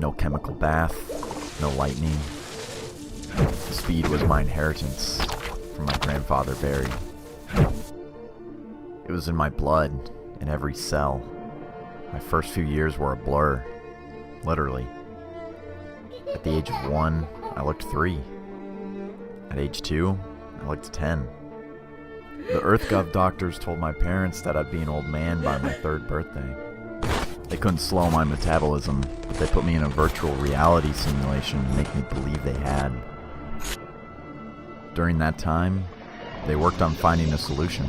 No chemical bath, no lightning. The speed was my inheritance from my grandfather Barry. It was in my blood, in every cell. My first few years were a blur, literally. At the age of 1, I looked 3. At age 2, I looked 10. The EarthGov doctors told my parents that I'd be an old man by my 3rd birthday. They couldn't slow my metabolism, but they put me in a virtual reality simulation to make me believe they had. During that time, they worked on finding a solution,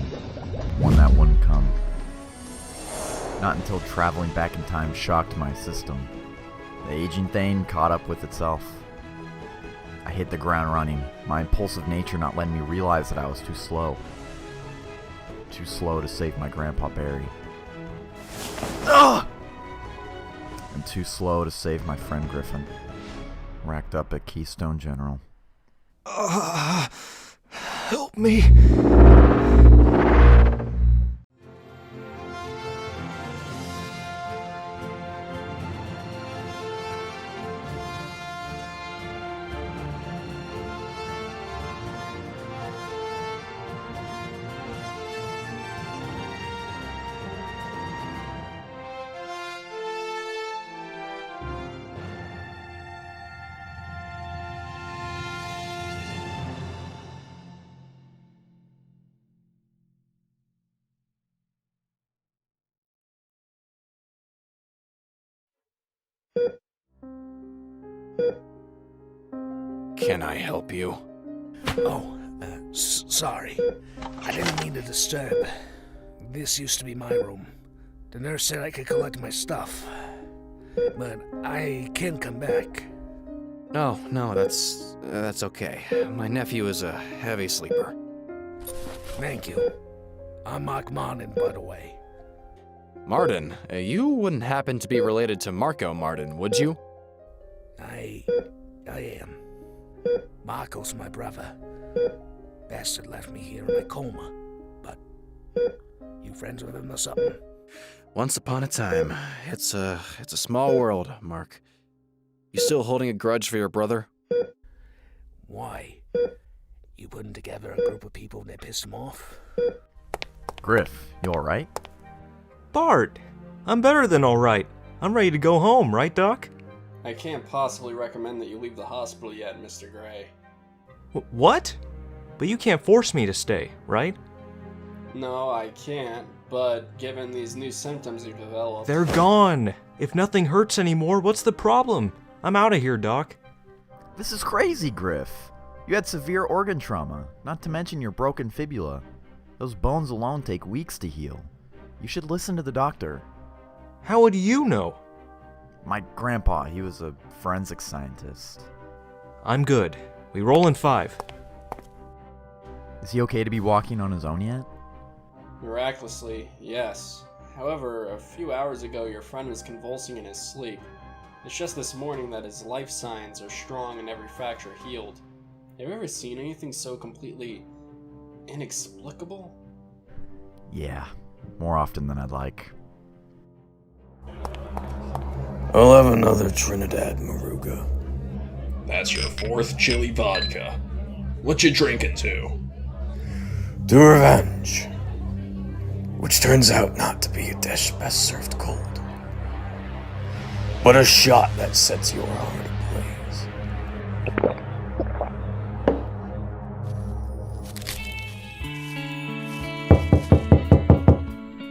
one that wouldn't come. Not until traveling back in time shocked my system. The aging thing caught up with itself. I hit the ground running, my impulsive nature not letting me realize that I was too slow. Too slow to save my grandpa Barry. Ugh! And too slow to save my friend Griffin, racked up at Keystone General. Help me. Can I help you? Oh, sorry. I didn't mean to disturb. This used to be my room. The nurse said I could collect my stuff. But I can come back. Oh, no, that's okay. My nephew is a heavy sleeper. Thank you. I'm Mark Martin, by the way. Martin, you wouldn't happen to be related to Marco Martin, would you? I am. Marco's my brother. Bastard left me here in a coma. But you friends with him or something? Once upon a time. It's a small world, Mark. You still holding a grudge for your brother? Why? You putting together a group of people that pissed him off? Griff, you alright? Bart! I'm better than alright. I'm ready to go home, right, Doc? I can't possibly recommend that you leave the hospital yet, Mr. Gray. What? But you can't force me to stay, right? No, I can't, but given these new symptoms you've developed... They're gone! If nothing hurts anymore, what's the problem? I'm out of here, Doc. This is crazy, Griff. You had severe organ trauma, not to mention your broken fibula. Those bones alone take weeks to heal. You should listen to the doctor. How would you know? My grandpa, he was a forensic scientist. I'm good. We roll in 5. Is he okay to be walking on his own yet? Miraculously, yes. However, a few hours ago your friend was convulsing in his sleep. It's just this morning that his life signs are strong and every fracture healed. Have you ever seen anything so completely inexplicable? Yeah, more often than I'd like. I'll have another Trinidad Maruga. That's your 4th chili vodka. What you drinking to? To revenge. Which turns out not to be a dish best served cold. But a shot that sets your heart ablaze.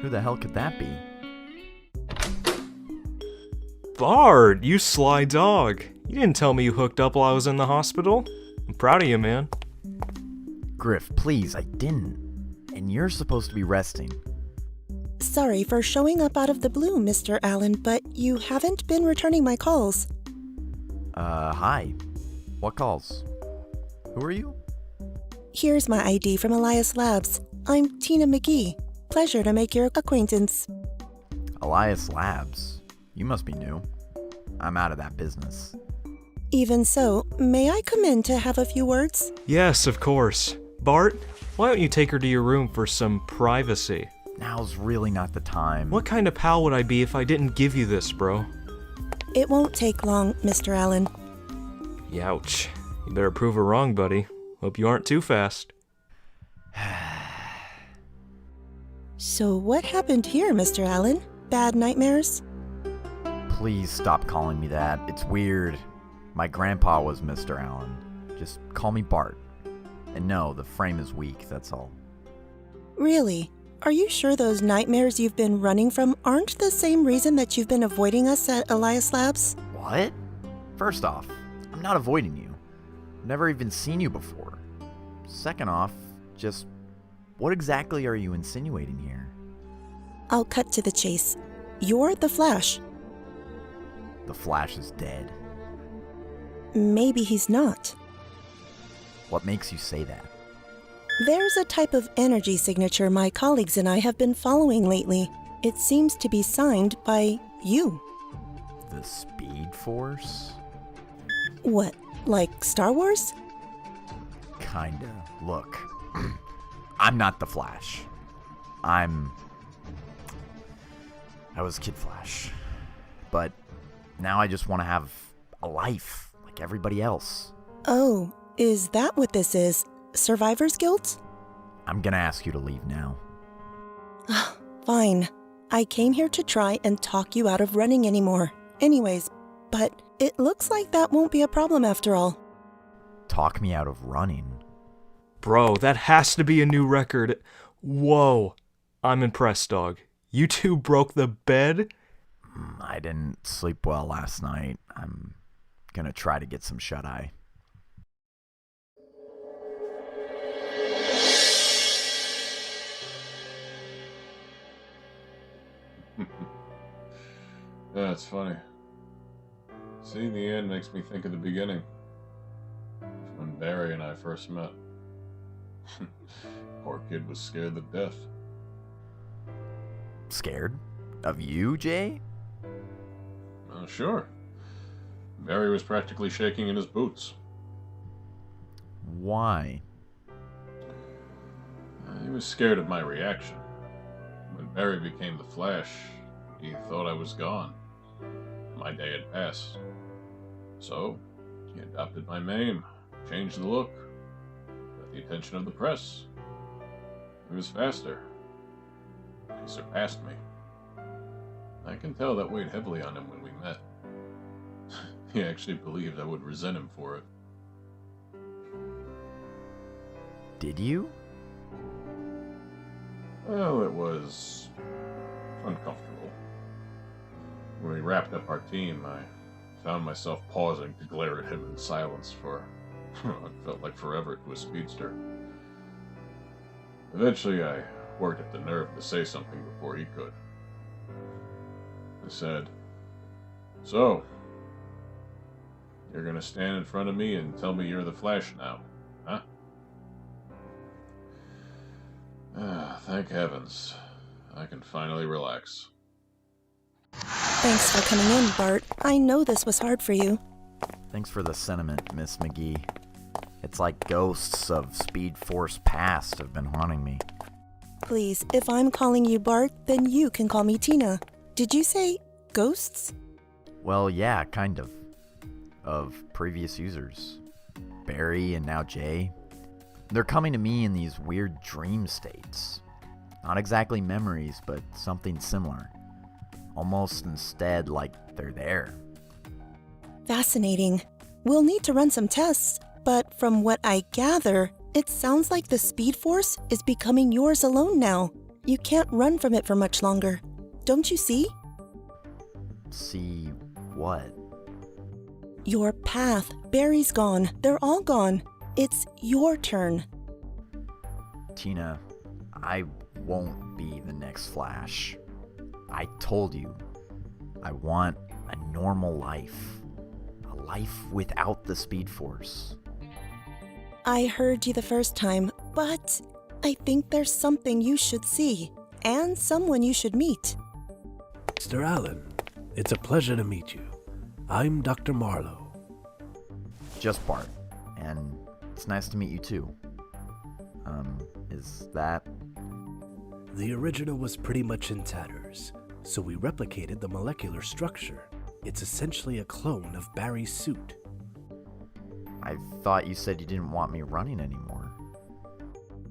Who the hell could that be? Bart, you sly dog. You didn't tell me you hooked up while I was in the hospital. I'm proud of you, man. Griff, please, I didn't. And you're supposed to be resting. Sorry for showing up out of the blue, Mr. Allen, but you haven't been returning my calls. Hi. What calls? Who are you? Here's my ID from Elias Labs. I'm Tina McGee. Pleasure to make your acquaintance. Elias Labs. You must be new. I'm out of that business. Even so, may I come in to have a few words? Yes, of course. Bart, why don't you take her to your room for some privacy? Now's really not the time. What kind of pal would I be if I didn't give you this, bro? It won't take long, Mr. Allen. Youch. You better prove her wrong, buddy. Hope you aren't too fast. So what happened here, Mr. Allen? Bad nightmares? Please stop calling me that. It's weird. My grandpa was Mr. Allen. Just call me Bart. And no, the frame is weak, that's all. Really? Are you sure those nightmares you've been running from aren't the same reason that you've been avoiding us at Elias Labs? What? First off, I'm not avoiding you. I've never even seen you before. Second off, just what exactly are you insinuating here? I'll cut to the chase. You're the Flash. The Flash is dead. Maybe he's not. What makes you say that? There's a type of energy signature my colleagues and I have been following lately. It seems to be signed by you. The Speed Force? What, like Star Wars? Kinda. Look, I'm not the Flash. I was Kid Flash. But now I just want to have a life like everybody else. Oh, is that what this is? Survivor's Guilt? I'm gonna ask you to leave now. Fine. I came here to try and talk you out of running anymore. Anyways, but it looks like that won't be a problem after all. Talk me out of running? Bro, that has to be a new record. Whoa. I'm impressed, dog. You two broke the bed? I didn't sleep well last night. I'm gonna try to get some shut-eye. Yeah, it's funny. Seeing the end makes me think of the beginning. When Barry and I first met. Poor kid was scared to death. Scared? Of you, Jay? Sure. Barry was practically shaking in his boots. Why? He was scared of my reaction. When Barry became the Flash, he thought I was gone. My day had passed. So, he adopted my name, changed the look, got the attention of the press. He was faster. He surpassed me. I can tell that weighed heavily on him when we met. He actually believed I would resent him for it. Did you? Well, it was uncomfortable. When we wrapped up our team, I found myself pausing to glare at him in silence for what felt like forever to a speedster. Eventually, I worked up the nerve to say something before he could. I said, "So, you're gonna stand in front of me and tell me you're the Flash now, huh?" Thank heavens. I can finally relax. Thanks for coming in, Bart. I know this was hard for you. Thanks for the sentiment, Miss McGee. It's like ghosts of Speed Force past have been haunting me. Please, if I'm calling you Bart, then you can call me Tina. Did you say ghosts? Well, yeah, kind of. Of previous users. Barry and now Jay. They're coming to me in these weird dream states. Not exactly memories, but something similar. Almost instead like they're there. Fascinating. We'll need to run some tests, but from what I gather, it sounds like the Speed Force is becoming yours alone now. You can't run from it for much longer. Don't you see? See what? Your path. Barry's gone. They're all gone. It's your turn. Tina, I won't be the next Flash. I told you, I want a normal life. A life without the Speed Force. I heard you the first time, but I think there's something you should see, and someone you should meet. Mr. Allen, it's a pleasure to meet you. I'm Dr. Marlowe. Just Bart, and it's nice to meet you too. Is that... The original was pretty much in tatters, so we replicated the molecular structure. It's essentially a clone of Barry's suit. I thought you said you didn't want me running anymore.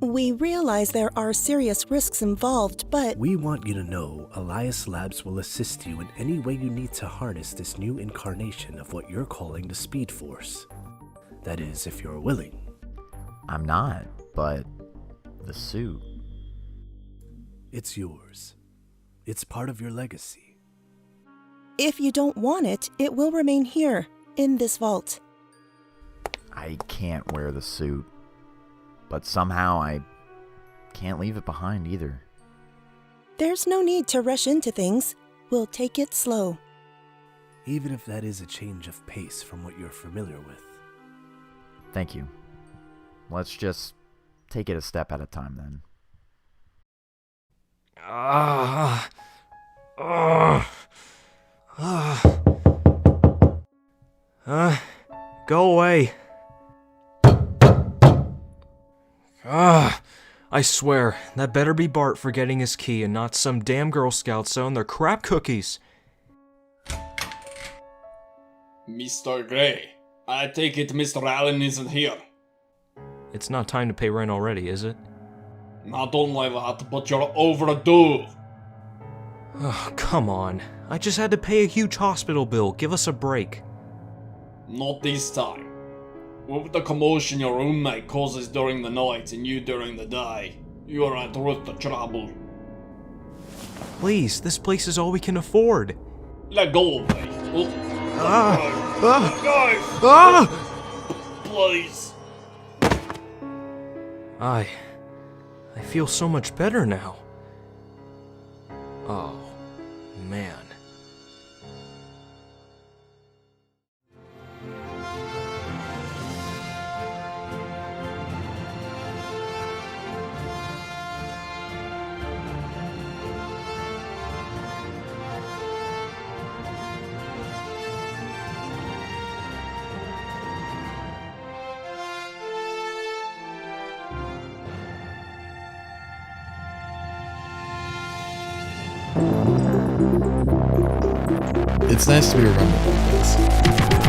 We realize there are serious risks involved, but We want you to know Elias Labs will assist you in any way you need to harness this new incarnation of what you're calling the Speed Force. That is, if you're willing. I'm not, but the suit. It's yours. It's part of your legacy. if you don't want it, it will remain here, in this vault. I can't wear the suit, but somehow I can't leave it behind either. There's no need to rush into things. We'll take it slow. Even if that is a change of pace from what you're familiar with. Thank you. Let's just take it a step at a time then. Go away. I swear, that better be Bart forgetting his key and not some damn Girl Scouts selling their crap cookies. Mr. Gray, I take it Mr. Allen isn't here. It's not time to pay rent already, is it? Not only that, but you're overdue. Oh, come on. I just had to pay a huge hospital bill. Give us a break. Not this time. With the commotion your roommate causes during the night and you during the day, you are at root to trouble. Please, this place is all we can afford. Let go of me. Please. I feel so much better now. Oh, man. It's nice to be remembered like this.